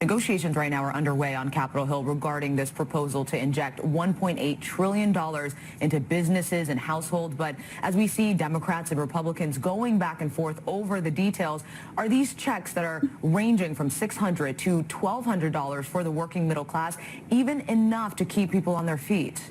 Negotiations right now are underway on Capitol Hill regarding this proposal to inject $1.8 trillion into businesses and households. But as we see Democrats and Republicans going back and forth over the details, are these checks that are ranging from $600 to $1,200 for the working middle class even enough to keep people on their feet?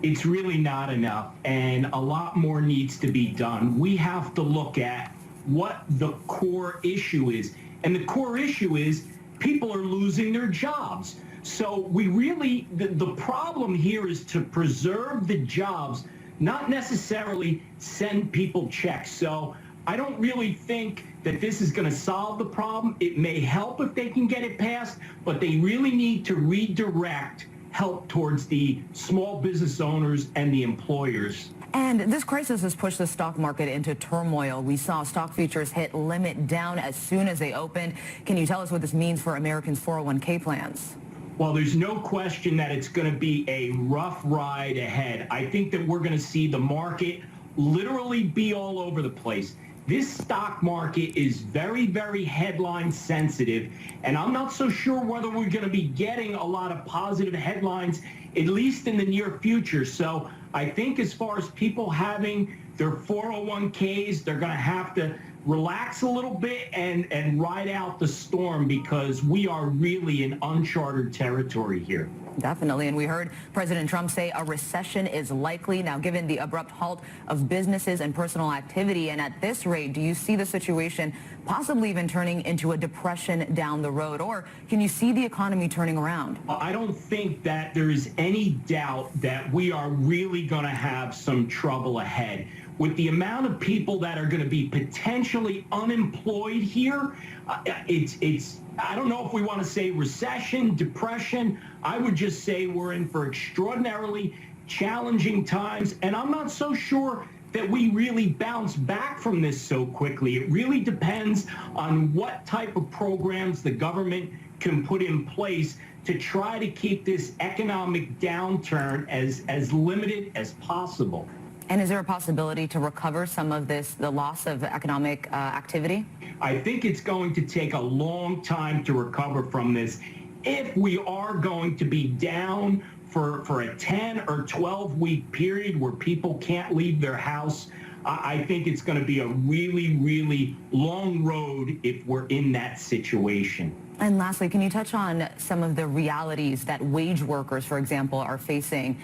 It's really not enough, and a lot more needs to be done. We have to look at what the core issue is, and the core issue is people are losing their jobs. So the problem here is to preserve the jobs, not necessarily send people checks. So I don't really think that this is going to solve the problem. It may help if they can get it passed, but they really need to redirect help towards the small business owners and the employers. And this crisis has pushed the stock market into turmoil. We saw stock futures hit limit down as soon as they opened. Can you tell us what this means for Americans' 401k plans? Well, there's no question that it's going to be a rough ride ahead. I think that we're going to see the market literally be all over the place. This stock market is very, very headline sensitive, and I'm not so sure whether we're going to be getting a lot of positive headlines, at least in the near future. So I think as far as people having their 401ks, they're going to have to relax a little bit and ride out the storm, because we are really in uncharted territory here. Definitely. And we heard President Trump say a recession is likely. Now, given the abrupt halt of businesses and personal activity, and at this rate, do you see the situation possibly even turning into a depression down the road? Or can you see the economy turning around? I don't think that there is any doubt that we are really going to have some trouble ahead. With the amount of people that are going to be potentially unemployed here, I don't know if we want to say recession, depression. I would just say we're in for extraordinarily challenging times, and I'm not so sure that we really bounce back from this so quickly. It really depends on what type of programs the government can put in place to try to keep this economic downturn as limited as possible. And is there a possibility to recover some of the loss of economic activity? I think it's going to take a long time to recover from this. If we are going to be down for a 10 or 12-week period where people can't leave their house, I think it's going to be a really, really long road if we're in that situation. And lastly, can you touch on some of the realities that wage workers, for example, are facing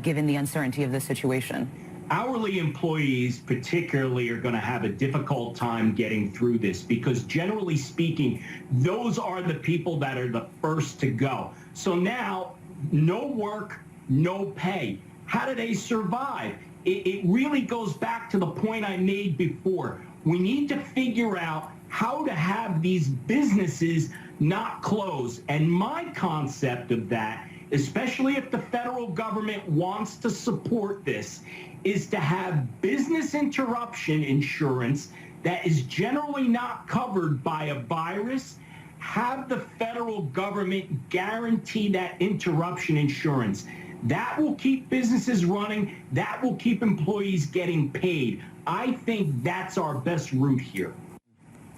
given the uncertainty of this situation? Hourly employees particularly are going to have a difficult time getting through this, because generally speaking, those are the people that are the first to go. So now, no work, no pay. How do they survive? It really goes back to the point I made before. We need to figure out how to have these businesses not close. And my concept of that, especially if the federal government wants to support this, is to have business interruption insurance that is generally not covered by a virus. Have the federal government guarantee that interruption insurance. That will keep businesses running. That will keep employees getting paid. I think that's our best route here.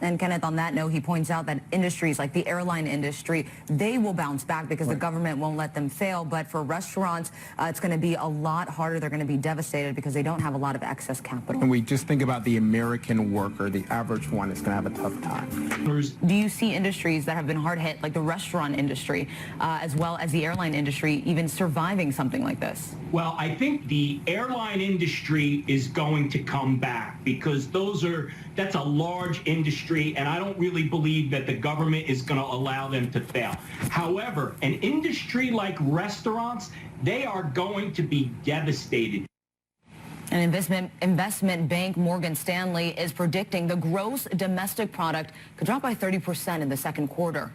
And Kenneth, on that note, he points out that industries like the airline industry, they will bounce back because the government won't let them fail. But for restaurants, it's going to be a lot harder. They're going to be devastated because they don't have a lot of excess capital. And we just think about the American worker, the average one is going to have a tough time. Do you see industries that have been hard hit, like the restaurant industry, as well as the airline industry, even surviving something like this? Well, I think the airline industry is going to come back, because that's a large industry, and I don't really believe that the government is going to allow them to fail. However, an industry like restaurants, they are going to be devastated. An investment bank, Morgan Stanley, is predicting the gross domestic product could drop by 30% in the second quarter.